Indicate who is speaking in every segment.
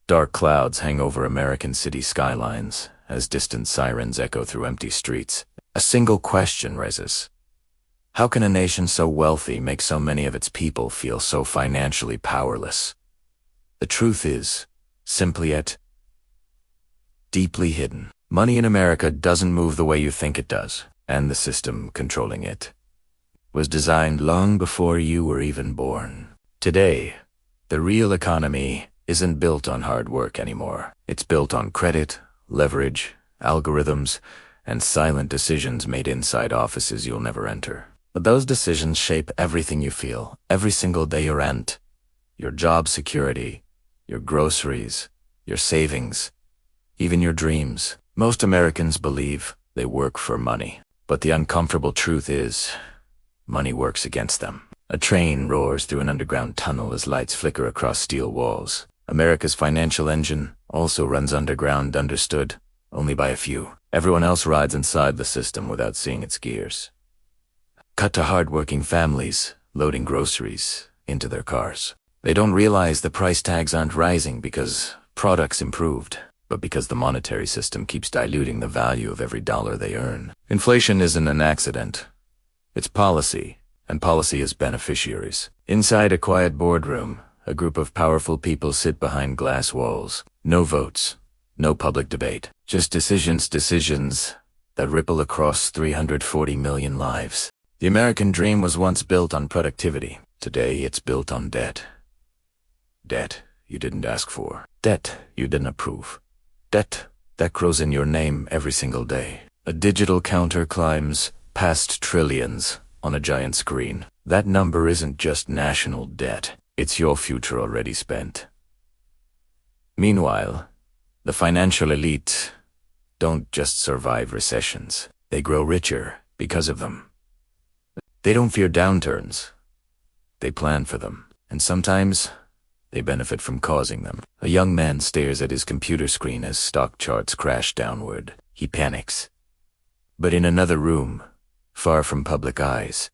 Speaker 1: Dark clouds hang over American city skylines as distant sirens echo through empty streets. A single question rises. How can a nation so wealthy make so many of its people feel so financially powerless? The truth is, simply yet deeply hidden. Money in America doesn't move the way you think it does, and the system controlling it was designed long before you were even born. Today, the real economy isn't built on hard work anymore. It's built on credit, leverage, algorithms, and silent decisions made inside offices you'll never enter. But those decisions shape everything you feel, every single day you rent, your job security, your groceries, your savings, even your dreams. Most Americans believe they work for money, but the uncomfortable truth is, money works against them. A train roars through an underground tunnel as lights flicker across steel walls. America's financial engine also runs underground, understood only by a few. Everyone else rides inside the system without seeing its gears. Cut to hard-working families loading groceries into their cars. They don't realize the price tags aren't rising because products improved, but because the monetary system keeps diluting the value of every dollar they earn. Inflation isn't an accident. It's policy, and policy is beneficiaries. Inside a quiet boardroom, a group of powerful people sit behind glass walls. No votes, no public debate, just decisions that ripple across 340 million lives. The American dream was once built on productivity. Today it's built on debt. Debt you didn't ask for. Debt you didn't approve. Debt that grows in your name every single day. A digital counter climbs past trillions on a giant screen. That number isn't just national debt. It's your future already spent. Meanwhile, the financial elite don't just survive recessions. They grow richer because of them. They don't fear downturns. They plan for them. And sometimes, they benefit from causing them. A young man stares at his computer screen as stock charts crash downward. He panics. But in another room, far from public eyes,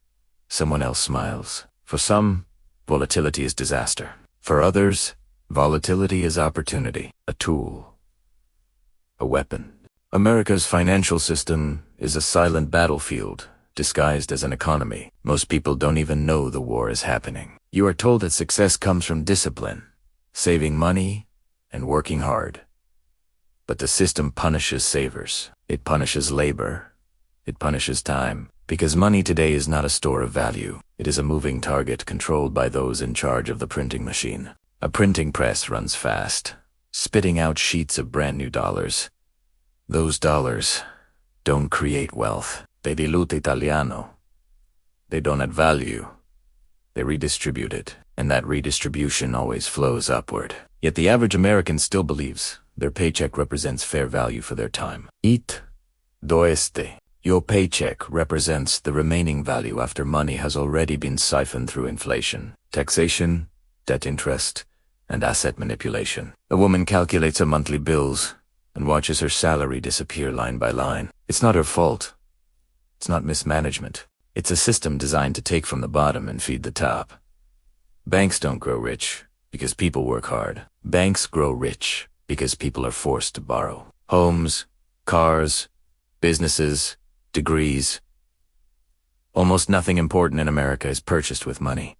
Speaker 1: someone else smiles. For some, volatility is disaster. For others, volatility is opportunity, a tool, a weapon. America's financial system is a silent battlefield, disguised as an economy. Most people don't even know the war is happening. You are told that success comes from discipline, saving money, and working hard. But the system punishes savers. It punishes labor. It punishes time. Because money today is not a store of value. It is a moving target controlled by those in charge of the printing machine. A printing press runs fast, spitting out sheets of brand new dollars. Those dollars don't create wealth. They dilute Italiano. They don't add value. They redistribute it, and that redistribution always flows upward. Yet the average American still believes their paycheck represents fair value for their time. It do este. Your paycheck represents the remaining value after money has already been siphoned through inflation, taxation, debt interest, and asset manipulation. A woman calculates her monthly bills and watches her salary disappear line by line. It's not her fault. It's not mismanagement. It's a system designed to take from the bottom and feed the top. Banks don't grow rich because people work hard. Banks grow rich because people are forced to borrow. Homes, cars, businesses, degrees. Almost nothing important in America is purchased with money.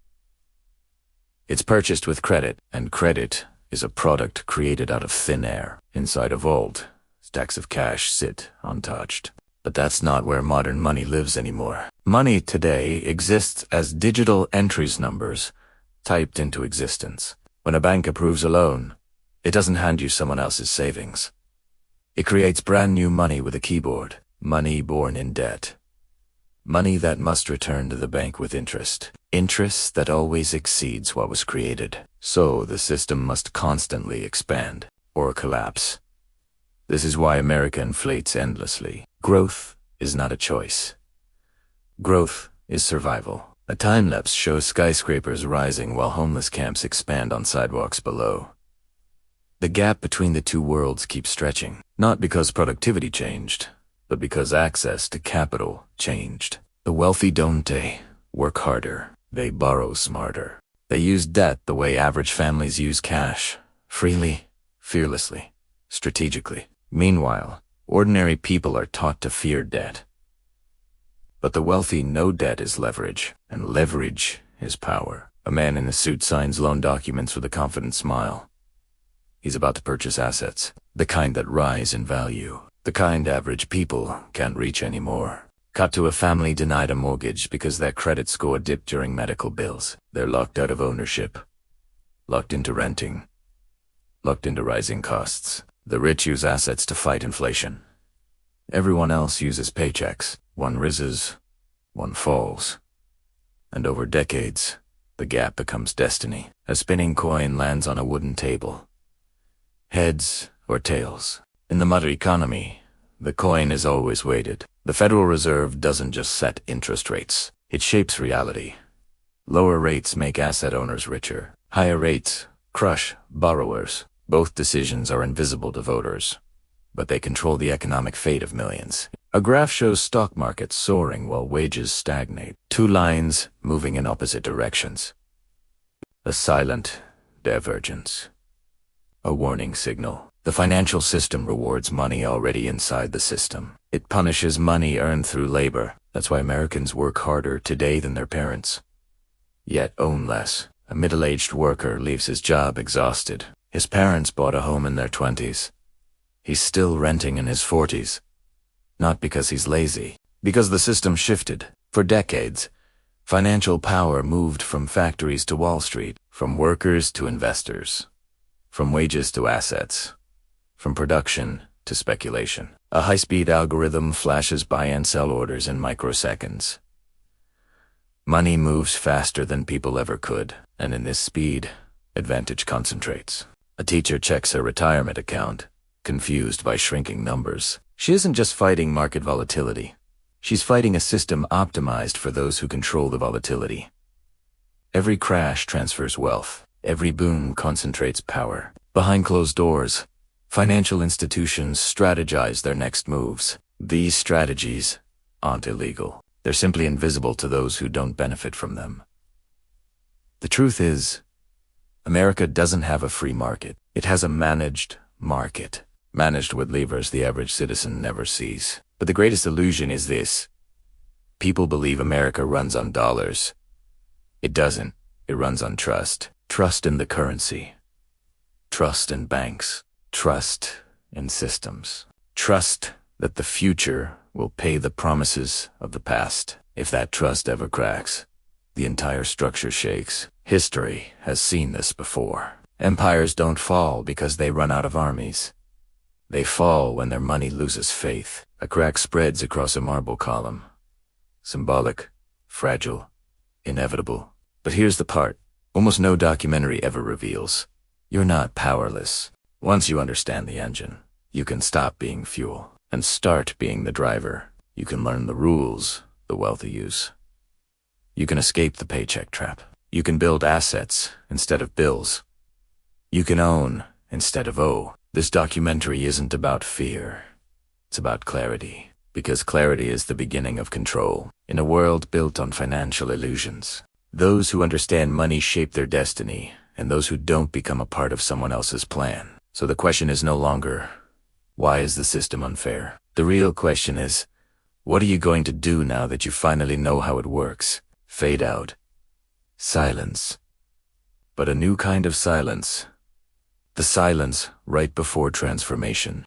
Speaker 1: It's purchased with credit, and credit is a product created out of thin air. Inside a vault, stacks of cash sit untouched. But that's not where modern money lives anymore. Money today exists as digital entries numbers typed into existence. When a bank approves a loan, it doesn't hand you someone else's savings. It creates brand new money with a keyboard. Money born in debt. Money that must return to the bank with interest. Interest that always exceeds what was created. So the system must constantly expand or collapse. This is why America inflates endlessly. Growth is not a choice. Growth is survival. A time-lapse shows skyscrapers rising while homeless camps expand on sidewalks below. The gap between the two worlds keeps stretching, not because productivity changed, but because access to capital changed. The wealthy don't work harder. They borrow smarter. They use debt the way average families use cash, freely, fearlessly, strategically. Meanwhile, ordinary people are taught to fear debt. But the wealthy know debt is leverage, and leverage is power. A man in a suit signs loan documents with a confident smile. He's about to purchase assets, the kind that rise in value, the kind average people can't reach anymore. Cut to a family denied a mortgage because their credit score dipped during medical bills. They're locked out of ownership, locked into renting, locked into rising costs. The rich use assets to fight inflation. Everyone else uses paychecks. One rises, one falls. And over decades, the gap becomes destiny. A spinning coin lands on a wooden table. Heads or tails. In the modern economy, the coin is always weighted. The Federal Reserve doesn't just set interest rates. It shapes reality. Lower rates make asset owners richer. Higher rates crush borrowers. Both decisions are invisible to voters, but they control the economic fate of millions. A graph shows stock markets soaring while wages stagnate. Two lines moving in opposite directions. A silent divergence. A warning signal. The financial system rewards money already inside the system. It punishes money earned through labor. That's why Americans work harder today than their parents, yet own less. A middle-aged worker leaves his job exhausted. His parents bought a home in their 20s. He's still renting in his 40s. Not because he's lazy, because the system shifted. For decades, financial power moved from factories to Wall Street, from workers to investors, from wages to assets, from production to speculation. A high-speed algorithm flashes buy and sell orders in microseconds. Money moves faster than people ever could, and in this speed, advantage concentrates. A teacher checks her retirement account, confused by shrinking numbers. She isn't just fighting market volatility. She's fighting a system optimized for those who control the volatility. Every crash transfers wealth. Every boom concentrates power. Behind closed doors, financial institutions strategize their next moves. These strategies aren't illegal. They're simply invisible to those who don't benefit from them. The truth is, America doesn't have a free market. It has a managed market, managed with levers the average citizen never sees. But the greatest illusion is this. People believe America runs on dollars. It doesn't. It runs on trust. Trust in the currency. Trust in banks. Trust in systems. Trust that the future will pay the promises of the past. If that trust ever cracks, the entire structure shakes. History has seen this before. Empires don't fall because they run out of armies. They fall when their money loses faith. A crack spreads across a marble column. Symbolic, fragile, inevitable. But here's the part almost no documentary ever reveals. You're not powerless. Once you understand the engine, you can stop being fuel and start being the driver. You can learn the rules the wealthy use. You can escape the paycheck trap. You can build assets instead of bills. You can own instead of owe. This documentary isn't about fear. It's about clarity. Because clarity is the beginning of control. In a world built on financial illusions, those who understand money shape their destiny, and those who don't become a part of someone else's plan. So the question is no longer, why is the system unfair? The real question is, what are you going to do now that you finally know how it works? Fade out. Silence. But a new kind of silence. The silence right before transformation.